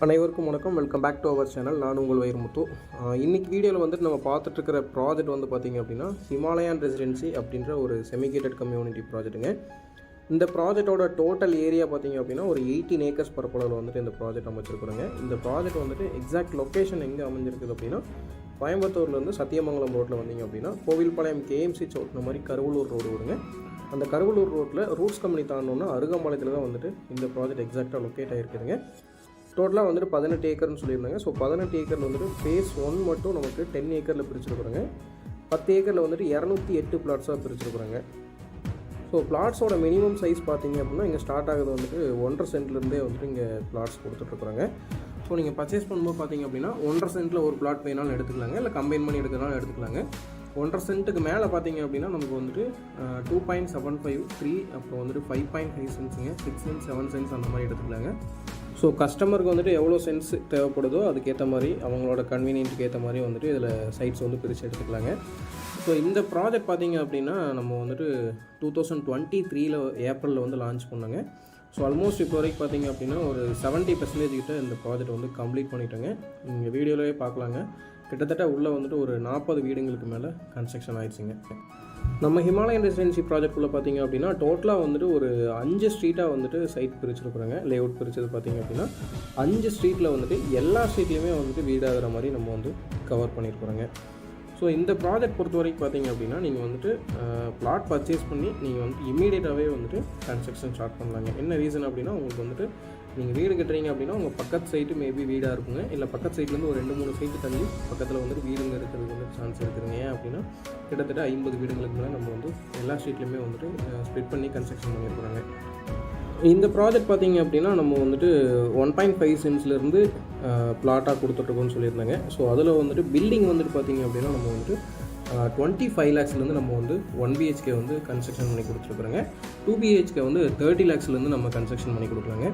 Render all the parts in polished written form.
அனைவருக்கும் வணக்கம். Welcome back to our channel. நான் உங்கள் வைரமுத்து. இன்றைக்கி வீடியோவில் வந்துட்டு நம்ம பார்த்துட்ருக்கிற ப்ராஜெக்ட் வந்து பார்த்திங்க அப்படின்னா ஹிமாலயன் ரெசிடென்சி அப்படின்ற ஒரு செமிகேட்டட் கம்யூனிட்டி ப்ராஜெக்ட்டுங்க. இந்த ப்ராஜெக்டோட டோட்டல் ஏரியா பார்த்திங்க அப்படின்னா ஒரு 18 ஏக்கர்ஸ் பரப்பளவில் வந்துட்டு இந்த ப்ராஜெக்ட் அமைச்சிருக்கிறோங்க. இந்த ப்ராஜெக்ட் வந்துட்டு எக்ஸாக்ட் லொக்கேஷன் எங்கே அமைஞ்சிருக்குது அப்படின்னா கோயம்புத்தூர்லேருந்து சத்தியமங்கலம் ரோட்டில் வந்தீங்க அப்படின்னா கோவில்பாளையம் கேஎம்சி சவுட்ன மாதிரி கருவலூர் ரோடு வருங்க. அந்த கருவலூர் ரோட்டில் ரூட்ஸ் கம்பெனி தாண்டோன்னா அருகாம்பாளையத்தில் தான் வந்துட்டு இந்த ப்ராஜெக்ட் எக்ஸாக்டாக லொக்கேட் ஆகிருக்குதுங்க. டோட்டலாக வந்துட்டு 18 ஏக்கர்னு சொல்லியிருந்தாங்க. ஸோ 18 ஏக்கரில் வந்துட்டு ஃபேஸ் 1 மட்டும் நமக்கு 10 ஏக்கரில் பிரிச்சுருக்குறாங்க. 10 ஏக்கரில் வந்துட்டு 208 பிளாட்ஸாக பிரிச்சுருக்குறாங்க. ஸோ பிளாட்ஸோட மினிமம் சைஸ் பார்த்திங்க அப்படின்னா இங்கே ஸ்டார்ட் ஆகுது வந்துட்டு 1.5 சென்ட்லேருந்தே வந்துட்டு இங்கே பிளாட்ஸ் கொடுத்துட்ருக்குறாங்க. ஸோ நீங்கள் பர்ச்சேஸ் பண்ணும்போது பார்த்திங்க அப்படின்னா 1.5 சென்ட்டில் ஒரு பிளாட் வேணாலும் எடுத்துக்கலாங்க, இல்லை கம்பைன் பண்ணி எடுக்கிறனாலும் எடுத்துக்கலாங்க. 1.5 சென்ட்டுக்கு மேலே பார்த்திங்க அப்படின்னா நமக்கு வந்துட்டு 2.75 அப்புறம் வந்துட்டு 5.5 சென்ட்ஸுங்க, 6 சென்ட்ஸ் 7 சென்ட்ஸ் அந்த மாதிரி எடுத்துக்கலாங்க. ஸோ கஸ்டமருக்கு வந்துட்டு எவ்வளோ சென்ஸ் தேவைப்படுதோ அதுக்கேற்ற மாதிரி அவங்களோட கன்வீனியன்ட்டுக்கு ஏற்ற மாதிரி வந்துட்டு இதில் சைட்ஸ் வந்து பிரித்து எடுத்துக்கலாங்க. ஸோ இந்த ப்ராஜெக்ட் பார்த்திங்க அப்படின்னா நம்ம வந்துட்டு 2023 ஏப்ரலில் வந்து லான்ச் பண்ணாங்க. ஸோ ஆல்மோஸ்ட் இப்போ வரைக்கும் பார்த்திங்க அப்படின்னா ஒரு 70% கிட்ட இந்த ப்ராஜெக்ட் வந்து கம்ப்ளீட் பண்ணிட்டோங்க. நீங்கள் வீடியோவிலே பார்க்கலாங்க. கிட்டத்தட்ட உள்ளே வந்துட்டு ஒரு 40 வீடுங்களுக்கு மேலே கன்ஸ்ட்ரக்ஷன் ஆகிடுச்சிங்க. நம்ம ஹிமாலயன் ரெசிடென்சி ப்ராஜெக்ட்குள்ளே பார்த்திங்க அப்படின்னா டோட்டலாக வந்துட்டு ஒரு 5 ஸ்ட்ரீட்டாக வந்துட்டு சைட் பிரிச்சுருக்குறாங்க. லே அவுட் பிரித்தது பார்த்திங்க அப்படின்னா 5 ஸ்ட்ரீட்டில் வந்துட்டு எல்லா ஸ்ட்ரீட்லேயுமே வந்துட்டு வீடாகிற மாதிரி நம்ம வந்து கவர் பண்ணியிருக்கிறோங்க. ஸோ இந்த ப்ராஜெக்ட் பொறுத்த வரைக்கும் பார்த்திங்க அப்படின்னா நீங்கள் வந்துட்டு பிளாட் பர்ச்சேஸ் பண்ணி நீங்கள் வந்துட்டு இமீடியட்டாகவே வந்துட்டு கன்ஸ்ட்ரக்ஷன் ஸ்டார்ட் பண்ணலாங்க. என்ன ரீசன் அப்படின்னா உங்களுக்கு வந்துட்டு நீங்கள் வீடு கட்டுறீங்க அப்படின்னா உங்கள் பக்கத்து சைட்டு மேபி வீடாக இருக்குங்க, இல்லை பக்கத்து சைட்லேருந்து ஒரு 2-3 சைட்டு தள்ளி பக்கத்தில் வந்துட்டு வீடுங்க இருக்கிறதுக்கு வந்து சான்ஸ் இருக்குதுங்க. ஏன் அப்படின்னா கிட்டத்தட்ட 50 வீடுங்களுக்கு மேலே நம்ம வந்து எல்லா ஸ்ட்ரீட்லையுமே வந்துட்டு ஸ்ப்ளிட் பண்ணி கன்ஸ்ட்ரக்ஷன் பண்ணியிருக்கிறாங்க. இந்த ப்ராஜெக்ட் பார்த்திங்க அப்படின்னா நம்ம வந்துட்டு 1.5 சென்ட்ஸ்லேருந்து பிளாட்டாக கொடுத்துட்ருக்கோன்னு சொல்லியிருந்தாங்க. ஸோ அதில் வந்துட்டு பில்டிங் வந்துட்டு பார்த்திங்க அப்படின்னா நம்ம வந்துட்டு 25 lakhsலேருந்து நம்ம வந்து 1 BHK வந்து கன்ஸ்ட்ரக்ஷன் பண்ணி கொடுத்துருக்குறோங்க. 2 BHK வந்து 30 lakhsலேருந்து நம்ம கன்ஸ்ட்ரக்ஷன் பண்ணி கொடுக்கலாங்க.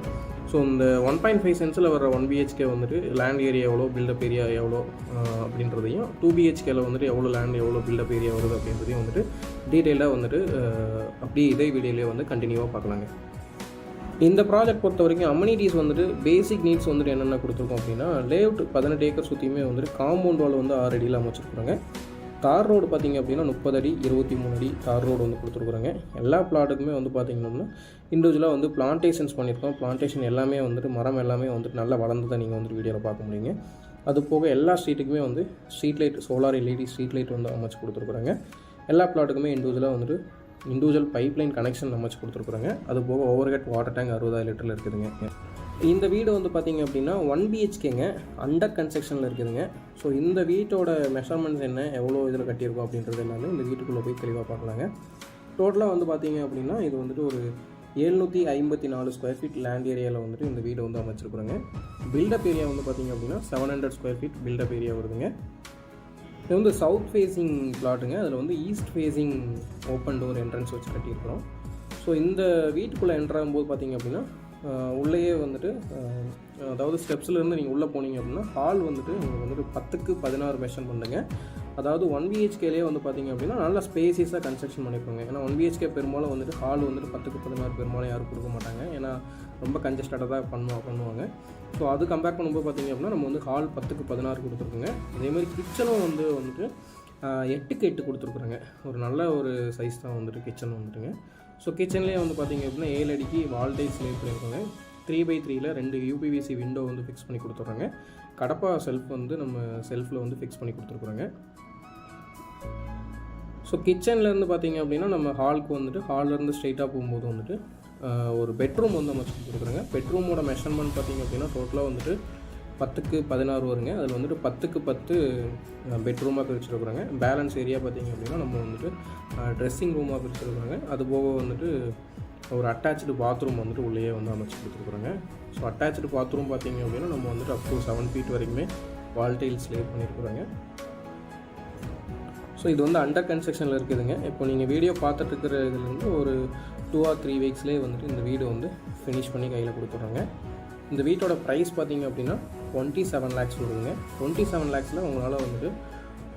ஸோ இந்த 1.5 சென்ட்ஸில் வர 1 BHK வந்துட்டு லேண்ட் ஏரியா எவ்வளோ, பில்டப் ஏரியா எவ்வளோ அப்படின்றதையும் 2 BHKவில் வந்துட்டு எவ்வளோ லேண்ட் எவ்வளோ பில்டப் ஏரியா வருது அப்படின்றதையும் வந்துட்டு டீட்டெயிலாக வந்துட்டு அப்படியே இதே வீடியோலேயே வந்து கண்டினியூவாக பார்க்கலாங்க. இந்த ப்ராஜெக்ட் பொறுத்த வரைக்கும் அம்யூனிட்டிஸ் வந்துட்டு பேசிக் நீட்ஸ் வந்துட்டு என்னென்ன கொடுத்துருக்கோம் அப்படின்னா லேஅவுட் 18 ஏக்கர் சுற்றியுமே வந்துட்டு காம்பவுண்ட் வால் வந்து 6 அடியில் அமைச்சிருக்குறாங்க. தார் ரோடு பார்த்திங்க அப்படின்னா 30 அடி 23 அடி தார் ரோடு வந்து கொடுத்துருக்குறாங்க. எல்லா பிளாட்டுக்குமே வந்து பார்த்திங்கன்னா இண்டிவிஜுவலாக வந்து பிளான்டேஷன்ஸ் பண்ணியிருக்கோம். பிளான்டேஷன் எல்லாமே வந்துட்டு மரம் எல்லாமே வந்துட்டு நல்லா வளர்ந்ததை நீங்கள் வந்துட்டு வீடியோவில் பார்க்க முடியுங்க. அது போக எல்லா ஸ்ட்ரீட்டுக்குமே வந்து street light, solar LED street light வந்து அமைச்சு கொடுத்துருக்குறாங்க. எல்லா பிளாட்டுக்குமே இண்டிவிஜுவலாக வந்துட்டு இண்டிவிஜுவல் பைப்லைன் கனெக்ஷன் அமைச்சு கொடுத்துருக்குறாங்க. அது போக ஓவர்ஹெட் வாட்டர் டேங்க் 60,000 லிட்டரில் இருக்குதுங்க. இந்த வீடு வந்து பார்த்திங்க அப்படின்னா 1 BHKங்க, அண்டர் கன்ஸ்ட்ரக்ஷனில் இருக்குதுங்க. ஸோ இந்த வீட்டோட மெஷர்மெண்ட்ஸ் என்ன, எவ்வளோ இதில் கட்டியிருக்கோம் அப்படின்றது எல்லாமே இந்த வீட்டுக்குள்ளே போய் தெளிவாக பார்க்கலாங்க. டோட்டலாக வந்து பார்த்திங்க அப்படின்னா இது வந்துட்டு ஒரு 754 ஸ்கொயர் ஃபீட் லேண்ட் ஏரியாவில் வந்துட்டு இந்த வீடு வந்து அமைச்சிருக்குறாங்க. பில்டப் ஏரியா வந்து பார்த்திங்க அப்படின்னா 700 ஸ்கொயர் ஃபீட் பில்டப் ஏரியா வருதுங்க. இது வந்து சவுத் ஃபேஸிங் பிளாட்டுங்க. அதில் வந்து east facing open door entrance வச்சு கட்டியிருக்கிறோம். ஸோ இந்த வீட்டுக்குள்ளே என்ட்ராகும்போது பார்த்திங்க அப்படின்னா உள்ளேயே வந்துட்டு அதாவது ஸ்டெப்ஸ்லேருந்து நீங்கள் உள்ளே போனீங்க அப்படின்னா ஹால் வந்துட்டு உங்களுக்கு வந்துட்டு 10க்கு 16 மெஷர்மெண்ட்டுங்க. அதாவது 1 BHKலேயே வந்து பார்த்திங்க அப்படின்னா நல்லா ஸ்பேசியஸாக கன்ஸ்ட்ரக்ஷன் பண்ணியிருப்பாங்க. ஏன்னா 1 BHK பெரும்பாலும் வந்துட்டு ஹால் வந்துட்டு 10க்கு 16 பெரும்பாலும் யாரும் கொடுக்க மாட்டாங்க. ஏன்னா ரொம்ப கன்ஜஸ்டடாக தான் பண்ணுவாங்க. ஸோ அது கம்பேர் பண்ணும்போது பார்த்திங்க அப்படின்னா நம்ம வந்து ஹால் 10க்கு 16 கொடுத்துருக்குங்க. அதேமாதிரி கிச்சனும் வந்துட்டு 8க்கு 8 கொடுத்துருக்குறாங்க. ஒரு நல்ல ஒரு சைஸ் தான் வந்துட்டு கிச்சன் வந்துட்டுங்க. ஸோ கிச்சன்லேயே வந்து பார்த்திங்க அப்படின்னா 7 அடிக்கு வால் டைல்ஸ் லே பண்ணியிருக்காங்க. 3x3ல் 2 UPVC விண்டோ வந்து ஃபிக்ஸ் பண்ணி கொடுத்துட்றாங்க. கடப்பா செல்ஃப் வந்து நம்ம செல்ஃபில் வந்து ஃபிக்ஸ் பண்ணி கொடுத்துருக்குறாங்க. ஸோ கிச்சன்லேருந்து பார்த்திங்க அப்படின்னா நம்ம ஹாலுக்கு வந்துட்டு ஹால்லேருந்து ஸ்ட்ரைட்டாக போகும்போது வந்துட்டு ஒரு பெட்ரூம் வந்து அமைச்சு கொடுத்துருக்குறாங்க. பெட்ரூமோட மெஷர்மெண்ட் பார்த்திங்க அப்படின்னா டோட்டலாக வந்துட்டு 10க்கு 16 வருங்க. அதில் வந்துட்டு 10க்கு 10 பெட்ரூமாக பிரிச்சுருக்குறாங்க. பேலன்ஸ் ஏரியா பார்த்திங்க அப்படின்னா நம்ம வந்துட்டு ட்ரெஸ்ஸிங் ரூமாக பிரிச்சுருக்குறாங்க. அது போக வந்துட்டு ஒரு அட்டாச்சு பாத்ரூம் வந்துட்டு உள்ளே வந்து அமைச்சு கொடுத்துருக்குறாங்க. ஸோ அட்டாச்சு பாத்ரூம் பார்த்திங்க அப்படின்னா நம்ம வந்துட்டு அப் டு 7 feet வரைக்குமே வால் டைல்ஸ் லே பண்ணியிருக்கிறாங்க. ஸோ இது வந்து அண்டர் கன்ஸ்ட்ரக்ஷனில் இருக்குதுங்க. இப்போ நீங்கள் வீடியோ பார்த்துட்டு இருக்கிற இதுலேருந்து ஒரு 2 or 3 weeksலேயே வந்துட்டு இந்த வீடு வந்து ஃபினிஷ் பண்ணி கையில் கொடுத்துட்றாங்க. இந்த வீட்டோட ப்ரைஸ் பார்த்திங்க அப்படின்னா 27 lakhs வருதுங்க. 27 lakhஸில் உங்களால் வந்துட்டு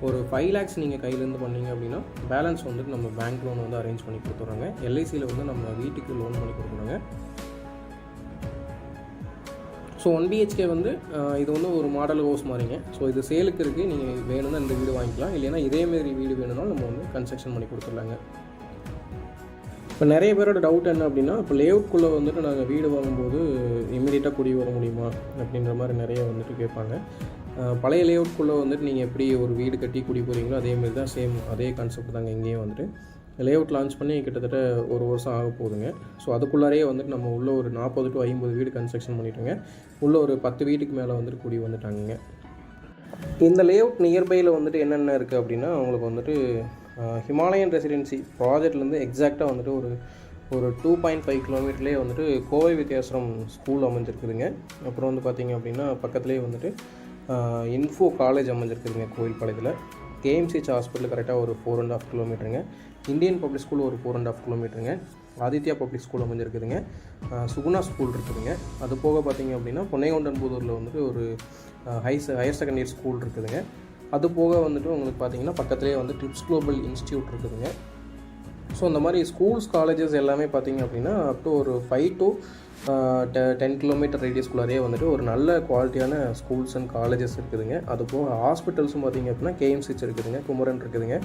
ஒரு 5 lakhs நீங்கள் கையிலேருந்து பண்ணிங்க அப்படின்னா பேலன்ஸ் வந்துட்டு நம்ம பேங்க் லோன் வந்து அரேஞ்ச் பண்ணி கொடுத்துட்றாங்க. LICயில் வந்து நம்ம வீட்டுக்கு லோன் பண்ணி கொடுக்குறாங்க. ஸோ 1 BHK வந்து இது வந்து ஒரு மாடல் ஹவுஸ் மாதிரிங்க. ஸோ இது சேலுக்கு இருக்குது. நீங்கள் வேணும்னா இந்த வீடு வாங்கிக்கலாம், இல்லைன்னா இதேமாரி வீடு வேணும்னாலும் நம்ம வந்து கன்ஸ்ட்ரக்ஷன் பண்ணி கொடுத்துடலாங்க. இப்போ நிறைய பேரோட டவுட் என்ன அப்படின்னா, இப்போ லேஅவுட்குள்ளே வந்துட்டு நாங்கள் வீடு வாங்கும்போது இமீடியட்டாக குடி வர முடியுமா அப்படின்ற மாதிரி நிறைய வந்துட்டு கேட்பாங்க. பழைய லேஅவுட்குள்ளே வந்துட்டு நீங்கள் எப்படி ஒரு வீடு கட்டி குடி போகிறீங்களோ அதேமாரி தான் சேம் அதே கான்செப்ட் தாங்க இங்கேயும் வந்துட்டு. லேஅவுட் லான்ச் பண்ணி கிட்டத்தட்ட 1 வருஷம் ஆக போகுதுங்க. ஸோ அதுக்குள்ளாரையே வந்துட்டு நம்ம உள்ள ஒரு 40 to 50 வீடு கன்ஸ்ட்ரக்ஷன் பண்ணிட்டோங்க. உள்ள ஒரு 10 வீட்டுக்கு மேலே வந்துட்டு குடி வந்துட்டாங்க. இந்த லேஅவுட் நியர்பையில் வந்துட்டு என்னென்ன இருக்குது அப்படின்னா, உங்களுக்கு வந்துட்டு ஹிமாலயன் ரெசிடென்சி ப்ராஜெக்ட்லேருந்து எக்ஸாக்டாக வந்துட்டு ஒரு 2.5 கிலோமீட்டர்லேயே வந்துட்டு கோவை வித்யாசரம் ஸ்கூல் அமைஞ்சிருக்குதுங்க. அப்புறம் வந்து பார்த்திங்க அப்படின்னா பக்கத்துலேயே வந்துட்டு இன்ஃபோ காலேஜ் அமைஞ்சிருக்குதுங்க கோவில்பாளையத்தில். கேஎம்சிஹெச் ஹாஸ்பிட்டல் கரெக்டாக ஒரு 4.5 கிலோமீட்டருங்க. இந்தியன் பப்ளிக் ஸ்கூல் ஒரு 4.5 கிலோமீட்டருங்க. ஆதித்யா பப்ளிக் ஸ்கூல் அமைஞ்சிருக்குதுங்க. சுகுணா ஸ்கூல் இருக்குதுங்க. அது போக பார்த்திங்க அப்படின்னா பொன்னைகொண்டன்புதூரில் வந்துட்டு ஒரு ஹையர் செகண்டரி ஸ்கூல் இருக்குதுங்க. அது போக வந்துட்டு உங்களுக்கு பார்த்திங்கன்னா பக்கத்துலேயே வந்து ட்ரிப்ஸ் குளோபல் இன்ஸ்டியூட் இருக்குதுங்க. ஸோ இந்த மாதிரி ஸ்கூல்ஸ் காலேஜஸ் எல்லாமே பார்த்திங்க அப்படின்னா அப் டு ஒரு 5 to 10 கிலோமீட்டர் ரேடியஸ்குள்ளாரே வந்துட்டு ஒரு நல்ல குவாலிட்டியான ஸ்கூல்ஸ் அண்ட் காலேஜஸ் இருக்குதுங்க. அது போக ஹாஸ்பிட்டல்ஸும் பார்த்திங்க அப்படின்னா கேஎம்சிஹெச் இருக்குதுங்க, குமரன் இருக்குதுங்க,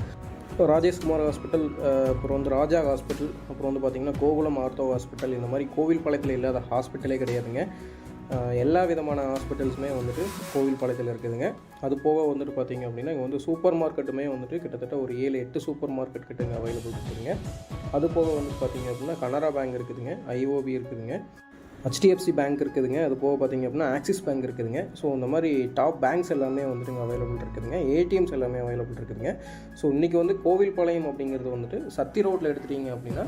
இப்போ ராஜேஷ்குமார் ஹாஸ்பிட்டல், அப்புறம் வந்து ராஜா ஹாஸ்பிட்டல், அப்புறம் வந்து பார்த்திங்கன்னா கோகுலம் ஆர்த்தோ ஹாஸ்பிட்டல். இந்த மாதிரி கோவில்பாளையத்தில் இல்லாத ஹாஸ்பிட்டலே கிடையாதுங்க. எல்லா விதமான ஹாஸ்பிட்டல்ஸுமே வந்துட்டு கோவில்பாளையத்தில் இருக்குதுங்க. அது போக வந்துட்டு பார்த்திங்க அப்படின்னா இங்கே வந்து சூப்பர் மார்க்கெட்டுமே வந்துட்டு கிட்டத்தட்ட ஒரு 7-8 சூப்பர் மார்க்கெட் கிட்ட இங்கே அவைலபிள் இருக்குதுங்க. அது போக வந்துட்டு பார்த்திங்க அப்படின்னா கனரா பேங்க் இருக்குதுங்க, IOB இருக்குதுங்க, HDFC பேங்க் இருக்குதுங்க. அது போக பார்த்திங்க அப்படின்னா ஆக்சிஸ் பேங்க் இருக்குதுங்க. ஸோ இந்த மாதிரி டாப் பேங்க்ஸ் எல்லாமே வந்துட்டு இங்கே அவைலபிள் இருக்குதுங்க. ATMs எல்லாமே அவைலபிள் இருக்குதுங்க. ஸோ இன்றைக்கி வந்து கோவில்பாளையம் அப்படிங்கிறது வந்துட்டு சத்தி ரோட்டில் எடுத்துட்டிங்க அப்படின்னா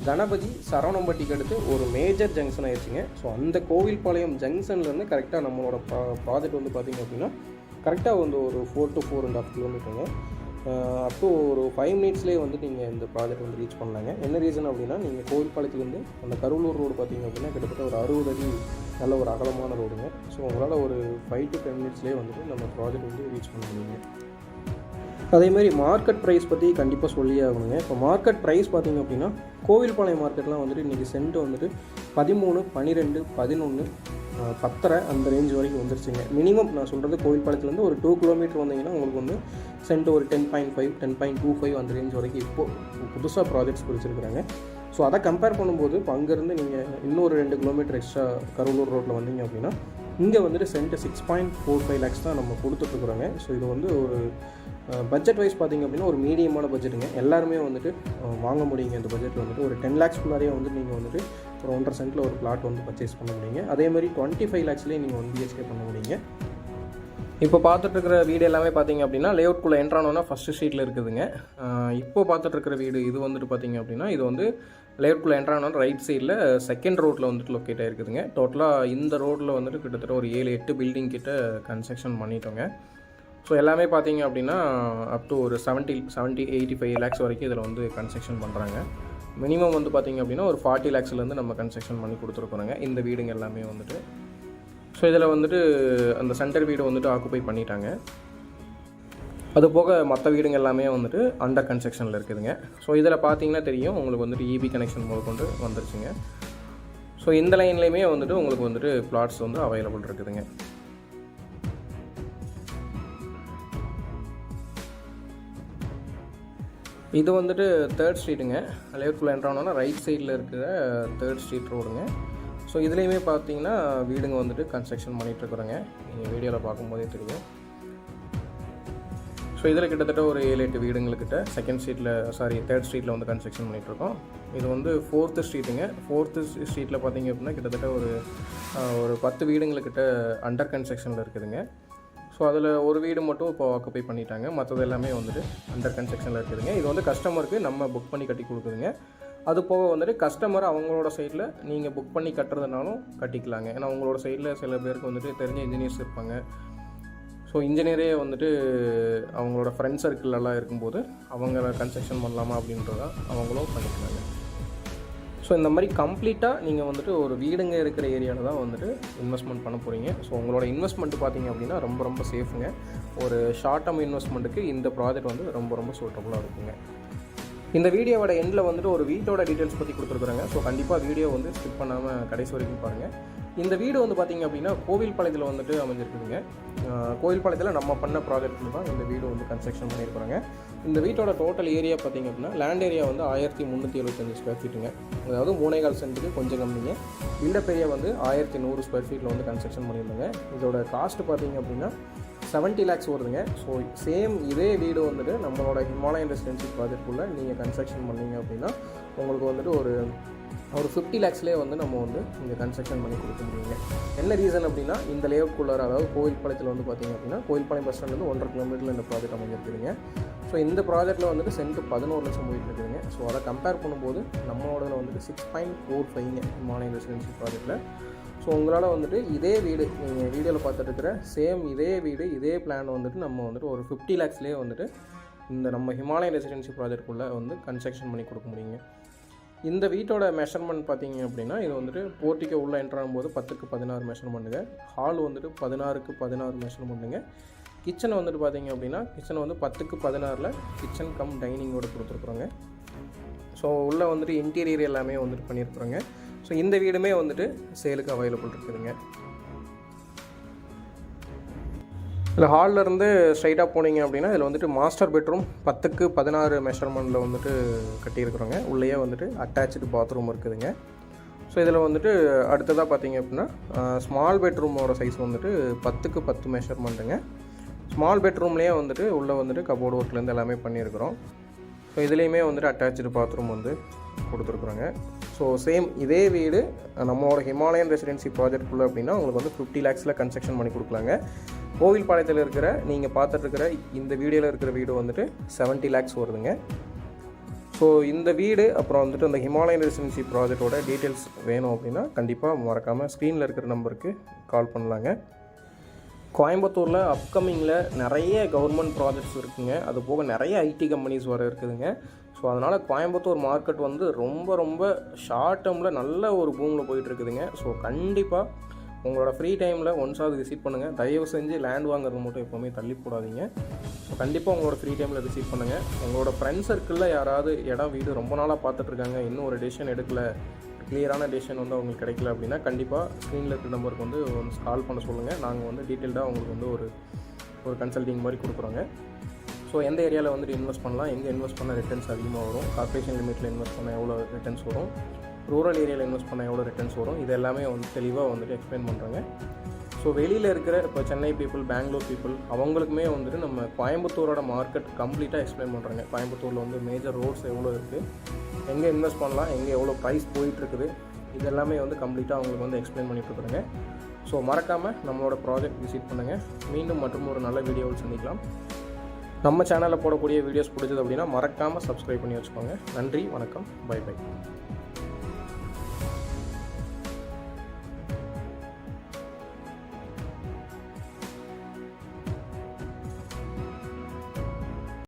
கணபதி சரவணம்பட்டிக்கு அடுத்து ஒரு மேஜர் ஜங்ஷன் ஆயிடுச்சுங்க. ஸோ அந்த கோவில்பாளையம் ஜங்ஷன்லேருந்து கரெக்டாக நம்மளோட ப்ராஜெக்ட் வந்து பார்த்திங்க அப்படின்னா கரெக்டாக வந்து ஒரு 4 to 4.5 கிலோமீட்டருங்க. அப்போ ஒரு 5 மினிட்ஸ்லேயே வந்து நீங்கள் இந்த ப்ராஜெக்ட் வந்து ரீச் பண்ணலாங்க. என்ன ரீசன் அப்படின்னா, நீங்கள் கோவில்பாளையத்துலேருந்து அந்த கருவலூர் ரோடு பார்த்திங்க அப்படின்னா கிட்டத்தட்ட ஒரு 60 அடி நல்ல ஒரு அகலமான ரோடுங்க. ஸோ உங்களால் ஒரு 5 to 10 மினிட்ஸ்லேயே வந்துட்டு நம்ம ப்ராஜெக்ட் வந்து ரீச் பண்ண முடியுங்க. அதேமாதிரி மார்க்கெட் ப்ரைஸ் பற்றி கண்டிப்பாக சொல்லியே ஆகணுங்க. இப்போ மார்க்கெட் ப்ரைஸ் பார்த்திங்க அப்படின்னா கோவில்பாளையம் மார்க்கெட்லாம் வந்துட்டு இன்றைக்கி சென்ட் வந்துட்டு 13, 12, 11, 10.5 அந்த ரேஞ்ச் வரைக்கும் வந்துருச்சுங்க. மினிமம் நான் சொல்கிறது கோவில்பாளையத்துலேருந்து ஒரு 2 கிலோமீட்டர் வந்தீங்கன்னா உங்களுக்கு வந்து சென்ட் ஒரு 10.5, 10.25 அந்த ரேஞ்ச் வரைக்கும் இப்போது புதுசாக ப்ராஜெக்ட்ஸ் பிடிச்சிருக்கிறாங்க. ஸோ அதை கம்பேர் பண்ணும்போது இப்போ அங்கேருந்து நீங்கள் இன்னொரு 2 கிலோமீட்டர் எக்ஸ்ட்ரா கருவலூர் ரோட்டில் வந்தீங்க அப்படின்னா இங்கே வந்துட்டு சென்ட் 6.45 lakhs தான் நம்ம கொடுத்துட்ருக்குறோங்க. ஸோ இது வந்து ஒரு பட்ஜெட் வைஸ் பார்த்திங்க அப்படின்னா ஒரு மீடியமான பட்ஜெட்டுங்க. எல்லாருமே வந்துட்டு வாங்க முடியுங்க. இந்த பட்ஜெட்டில் வந்துட்டு ஒரு 10 lakhsக்குள்ளாரையே வந்துட்டு நீங்கள் வந்துட்டு ஒரு 1.5 சென்ட்டில் ஒரு பிளாட் வந்து பர்ச்சேஸ் பண்ண முடியுங்க. அதேமாதிரி 25 lakhsலேயே நீங்கள் 1 BHK பண்ண முடியுங்க. இப்போ பார்த்துட்ருக்கிற வீடு எல்லாமே பார்த்திங்க அப்படின்னா லேஅவுட்குள்ளே என்ட்ரானோன்னா ஃபஸ்ட்டு ஸ்ட்ரீட்டில் இருக்குதுங்க. இப்போ பார்த்துட்ருக்கிற வீடு இது வந்துட்டு பார்த்திங்க அப்படின்னா இது வந்து லேஅவுட்குள்ளே என்ட்ரானோன்னா ரைட் சைடில் செகண்ட் ரோட்டில் வந்துட்டு லொக்கேட் ஆகிருக்குதுங்க. டோட்டலாக இந்த ரோட்டில் வந்துட்டு கிட்டத்தட்ட ஒரு 7-8 பில்டிங் கிட்ட கன்ஸ்ட்ரக்ஷன் பண்ணிட்டோங்க. ஸோ எல்லாமே பார்த்திங்க அப்படின்னா அப் டு ஒரு 70-85 lakhs வரைக்கும் இதில் வந்து கன்ஸ்ட்ரக்ஷன் பண்ணுறாங்க. மினிமம் வந்து பார்த்திங்க அப்படின்னா ஒரு 40 lakhsலேருந்து நம்ம கன்ஸ்ட்ரக்ஷன் பண்ணி கொடுத்துருக்குறோங்க இந்த வீடுங்க எல்லாமே வந்துட்டு. ஸோ இதில் வந்துட்டு அந்த சென்டர் வீடு வந்துட்டு ஆக்குப்பை பண்ணிட்டாங்க. அது போக மற்ற வீடுங்க எல்லாமே வந்துட்டு அண்டர் கன்ஸ்ட்ரக்ஷனில் இருக்குதுங்க. ஸோ இதில் பார்த்தீங்கன்னா தெரியும் உங்களுக்கு வந்துட்டு EB கனெக்ஷன் முதற்கொண்டு வந்துருச்சுங்க. ஸோ இந்த லைன்லேயுமே வந்துட்டு உங்களுக்கு வந்துட்டு பிளாட்ஸ் வந்து அவைலபிள் இருக்குதுங்க. இது வந்துட்டு 3rd ஸ்ட்ரீட்டுங்க. லேஅவுட்குள்ளே என்ட்ரானோன்னா ரைட் சைடில் இருக்கிற 3rd ஸ்ட்ரீட் ரோடுங்க. ஸோ இதுலேயுமே பார்த்தீங்கன்னா வீடுங்க வந்துட்டு கன்ஸ்ட்ரக்ஷன் பண்ணிகிட்ருக்குறோங்க. நீங்கள் வீடியோவில் பார்க்கும்போதே தெரியும். ஸோ இதில் கிட்டத்தட்ட ஒரு 7-8 வீடுங்கள்கிட்ட 3rd ஸ்ட்ரீட்டில் வந்து கன்ஸ்ட்ரக்ஷன் பண்ணிகிட்ருக்கோம். இது வந்து 4th ஸ்ட்ரீட்டுங்க. 4th ஸ்ட்ரீட்டில் பார்த்தீங்க அப்படின்னா கிட்டத்தட்ட ஒரு 10 வீடுங்கள்கிட்ட அண்டர் கன்ஸ்ட்ரக்ஷனில் இருக்குதுங்க. ஸோ அதில் ஒரு வீடு மட்டும் இப்போ ஆக்குப்பை பண்ணிட்டாங்க. மற்றது எல்லாமே வந்துட்டு அண்டர் கன்ஸ்ட்ரக்ஷனில் இருக்குதுங்க. இது வந்து கஸ்டமருக்கு நம்ம புக் பண்ணி கட்டி கொடுக்குதுங்க. அது போக வந்துட்டு கஸ்டமர் அவங்களோட சைடில் நீங்கள் புக் பண்ணி கட்டுறதுனாலும் கட்டிக்கலாங்க. ஏன்னா அவங்களோட சைடில் சில பேருக்கு வந்துட்டு தெரிஞ்ச இன்ஜினியர்ஸ் இருப்பாங்க. ஸோ இன்ஜினியரே வந்துட்டு அவங்களோட ஃப்ரெண்ட் சர்க்கிளெல்லாம் இருக்கும்போது அவங்கள கன்ஸ்ட்ரக்ஷன் பண்ணலாமா அப்படின்றத அவங்களும் பண்ணிக்கலாங்க. ஸோ இந்த மாதிரி கம்ப்ளீட்டாக நீங்கள் வந்துட்டு ஒரு வீடுங்க இருக்கிற ஏரியாவில் தான் வந்துட்டு இன்வெஸ்ட்மெண்ட் பண்ண போகிறீங்க. ஸோ உங்களோட இன்வெஸ்ட்மெண்ட்டு பார்த்தீங்க அப்படின்னா ரொம்ப சேஃபுங்க. ஒரு ஷார்ட் டேர்ம் இன்வெஸ்ட்மெண்ட்டுக்கு இந்த ப்ராஜெக்ட் வந்து ரொம்ப சூட்டபுளாக இருக்குங்க. இந்த வீடியோவோட எண்டில் வந்துட்டு ஒரு வீட்டோட டீட்டெயில்ஸ் பற்றி கொடுத்துருக்குறாங்க. ஸோ கண்டிப்பாக வீடியோ வந்து ஸ்கிப் பண்ணாமல் கடைசி வரைக்கும் பாருங்கள். இந்த வீடு வந்து பார்த்திங்க அப்படின்னா கோவில்பாளையத்தில் வந்துட்டு அமைஞ்சிருக்குதுங்க. கோவில்பாளையத்தில் நம்ம பண்ண ப்ராஜெக்ட்டில் தான் இந்த வீடு வந்து கன்ஸ்ட்ரக்ஷன் பண்ணியிருக்கிறாங்க. இந்த வீட்டோட டோட்டல் ஏரியா பார்த்திங்க அப்படின்னா லேண்ட் ஏரியா வந்து 1375 ஸ்கொயர் ஃபீட்டுங்க. அதாவது 3.25 சென்ட்டுக்கு கொஞ்சம் கம்மிங்க. பில்டப் ஏரியா வந்து 1100 ஸ்கொயர் ஃபீட்டில் வந்து கன்ஸ்ட்ரக்ஷன் பண்ணியிருந்தாங்க. இதோட காஸ்ட் பார்த்திங்க அப்படின்னா 70 lakhs வருதுங்க. ஸோ சேம் இதே வீடு வந்துட்டு நம்மளோட ஹிமாலயன் ரெசிடென்சி ப்ராஜெக்ட்குள்ளே நீங்கள் கன்ஸ்ட்ரக்ஷன் பண்ணிங்க அப்படின்னா உங்களுக்கு வந்துட்டு ஒரு 50 lakhsலேயே வந்து நம்ம வந்து இங்கே கன்ஸ்ட்ரக்ஷன் பண்ணி கொடுக்க முடியுங்க. என்ன ரீசன் அப்படின்னா இந்த லேஅவுட்குள்ளார, அதாவது கோவில்பாளையத்தில் வந்து பார்த்திங்க அப்படின்னா கோவில்பாளையம் பஸ் ஸ்டாண்ட்லேருந்து 1.5 கிலோமீட்டரில் இந்த ப்ராஜெக்ட் அமைஞ்சிருக்குதுங்க. ஸோ இந்த ப்ராஜெக்ட்டில் வந்துட்டு சென்ட் 11 லட்சம் போயிட்டு இருக்குதுங்க. ஸோ அதை கம்பேர் பண்ணும்போது நம்மளோட வந்துட்டு 6.45ங்க ஹிமாலயன் ரெசிடென்சி ப்ராஜெக்ட்டில். ஸோ உங்களால் வந்துட்டு இதே வீடு நீங்கள் வீடியோவில் பார்த்துட்டு இருக்கிற சேம் இதே வீடு இதே பிளான் வந்துட்டு நம்ம வந்துட்டு ஒரு 50 lakhsலேயே வந்துட்டு இந்த நம்ம ஹிமாலயன் ரெசிடென்சி ப்ராஜெக்ட்குள்ளே வந்து கன்ஸ்ட்ரக்ஷன் பண்ணி கொடுக்க முடியுங்க. இந்த வீட்டோட மெஷர்மெண்ட் பார்த்திங்க அப்படின்னா இது வந்துட்டு போர்ட்டிக்கோ உள்ளே என்ட்ரு ஆகும்போது 10க்கு 16 மெஷர்மெண்ட்டுங்க. ஹால் வந்துட்டு 16க்கு 16 மெஷர்மெண்ட்டுங்க. கிச்சன் வந்துட்டு பார்த்திங்க அப்படின்னா கிச்சன் வந்து 10க்கு 16ல் கிச்சன் கம் டைனிங்கோடு கொடுத்துருக்குறோங்க. ஸோ உள்ளே வந்துட்டு இன்டீரியர் எல்லாமே வந்துட்டு பண்ணியிருக்குறோங்க. ஸோ இந்த வீடுமே வந்துட்டு சேலுக்கு அவைலபிள் இருக்குதுங்க. இதில் ஹாலிலேருந்து ஸ்ட்ரைட்டாக போனீங்க அப்படின்னா இதில் வந்துட்டு மாஸ்டர் பெட்ரூம் 10க்கு 16 மெஷர்மெண்ட்டில் வந்துட்டு கட்டியிருக்கிறோங்க. உள்ளேயே வந்துட்டு அட்டாச்சு பாத்ரூம் இருக்குதுங்க. ஸோ இதில் வந்துட்டு அடுத்ததாக பார்த்தீங்க அப்படின்னா ஸ்மால் பெட்ரூமோட சைஸ் வந்துட்டு 10க்கு 10 மெஷர்மெண்ட்டுங்க. ஸ்மால் பெட்ரூம்லேயே வந்துட்டு உள்ளே வந்துட்டு கபோர்டு ஒர்க்லேருந்து எல்லாமே பண்ணியிருக்கிறோம். ஸோ இதுலேயுமே வந்துட்டு அட்டாச்சு பாத்ரூம் வந்து கொடுத்துருக்குறோங்க. ஸோ சேம் இதே வீடு நம்மளோட ஹிமாலயன் ரெசிடென்சி ப்ராஜெக்ட்குள்ளே அப்படின்னா உங்களுக்கு வந்து 50 lakhsல கன்ஸ்ட்ரக்ஷன் பண்ணி கொடுக்கலாங்க. கோவில்பாளையத்தில் இருக்கிற நீங்கள் பார்த்துட்ருக்கிற இந்த வீடியோவில் இருக்கிற வீடு வந்துட்டு 70 lakhs வருதுங்க. ஸோ இந்த வீடு அப்புறம் வந்துட்டு அந்த ஹிமாலயன் ரெசிடென்சி ப்ராஜெக்டோட டீட்டெயில்ஸ் வேணும் அப்படின்னா கண்டிப்பாக மறக்காமல் ஸ்க்ரீனில் இருக்கிற நம்பருக்கு கால் பண்ணலாங்க. கோயம்புத்தூரில் அப்கமிங்கில் நிறைய கவர்மெண்ட் ப்ராஜெக்ட்ஸ் இருக்குதுங்க. அது போக நிறைய ஐடி கம்பெனிஸ் வர இருக்குதுங்க. ஸோ அதனால் கோயம்புத்தூர் மார்க்கெட் வந்து ரொம்ப ரொம்ப ஷார்ட் டேர்மில் நல்ல ஒரு பூமில் போயிட்டுருக்குதுங்க. ஸோ கண்டிப்பாக உங்களோட ஃப்ரீ டைமில் ஒன்ஸாவது விசிட் பண்ணுங்கள். தயவு செஞ்சு லேண்ட் வாங்குறது மட்டும் எப்போவுமே தள்ளி போடாதீங்க. ஸோ கண்டிப்பாக உங்களோட ஃப்ரீ டைமில் விசிட் பண்ணுங்கள். உங்களோட ஃப்ரெண்ட்ஸ் சர்க்கிளில் யாராவது இடம் வீடு ரொம்ப நாளாக பார்த்துட்ருக்காங்க, இன்னும் ஒரு டெசிஷன் எடுக்கல, கிளியரான டெசிஷன் வந்து அவங்களுக்கு கிடைக்கல அப்படின்னா கண்டிப்பாக ஸ்க்ரீனில் இருக்கிற நம்பருக்கு வந்து ஒன்ஸ் கால் பண்ண சொல்லுங்கள். நாங்கள் வந்து டீட்டெயில்டாக உங்களுக்கு வந்து ஒரு கன்சல்டிங் மாதிரி கொடுக்குறோங்க. ஸோ எந்த ஏரியாவில் வந்துட்டு இன்வெஸ்ட் பண்ணலாம், எங்கே இன்வெஸ்ட் பண்ணால் ரிட்டர்ன்ஸ் அதிகமாக வரும், கார்ப்பரேஷன் லிமிட்டில் இன்வெஸ்ட் பண்ணால் எவ்வளோ ரிட்டர்ன்ஸ் வரும், ரூரல் ஏரியாவில் இன்வெஸ்ட் பண்ணால் எவ்வளோ ரிட்டர்ன்ஸ் வரும், இது எல்லாமே வந்து தெளிவாக வந்துட்டு எக்ஸ்பிளைன் பண்ணுறாங்க. ஸோ வெளியில் இருக்கிற இப்போ சென்னை பீப்புள், பெங்களூர் பீப்புள் அவங்களுக்குமே வந்துட்டு நம்ம கோயம்புத்தூரோட மார்க்கெட் கம்ப்ளீட்டாக எக்ஸ்பிளைன் பண்ணுறாங்க. கோயம்புத்தூரில் வந்து மேஜர் ரோட்ஸ் எவ்வளோ இருக்குது, எங்கே இன்வெஸ்ட் பண்ணலாம், எங்கே எவ்வளோ ப்ரைஸ் போயிட்டுருக்குது, இது எல்லாமே வந்து கம்ப்ளீட்டாக அவங்களுக்கு வந்து எக்ஸ்பிளைன் பண்ணிட்டுருக்குறேங்க. ஸோ மறக்காமல் நம்மளோட ப்ராஜெக்ட் விசிட் பண்ணுங்கள். மீண்டும் மற்றும் ஒரு நல்ல வீடியோவில் சந்திக்கலாம். நம்ம சேனலில் போடக்கூடிய வீடியோஸ் பிடிச்சது அப்படின்னா மறக்காமல் சப்ஸ்கிரைப் பண்ணி வச்சுக்கோங்க. நன்றி, வணக்கம், பை பை.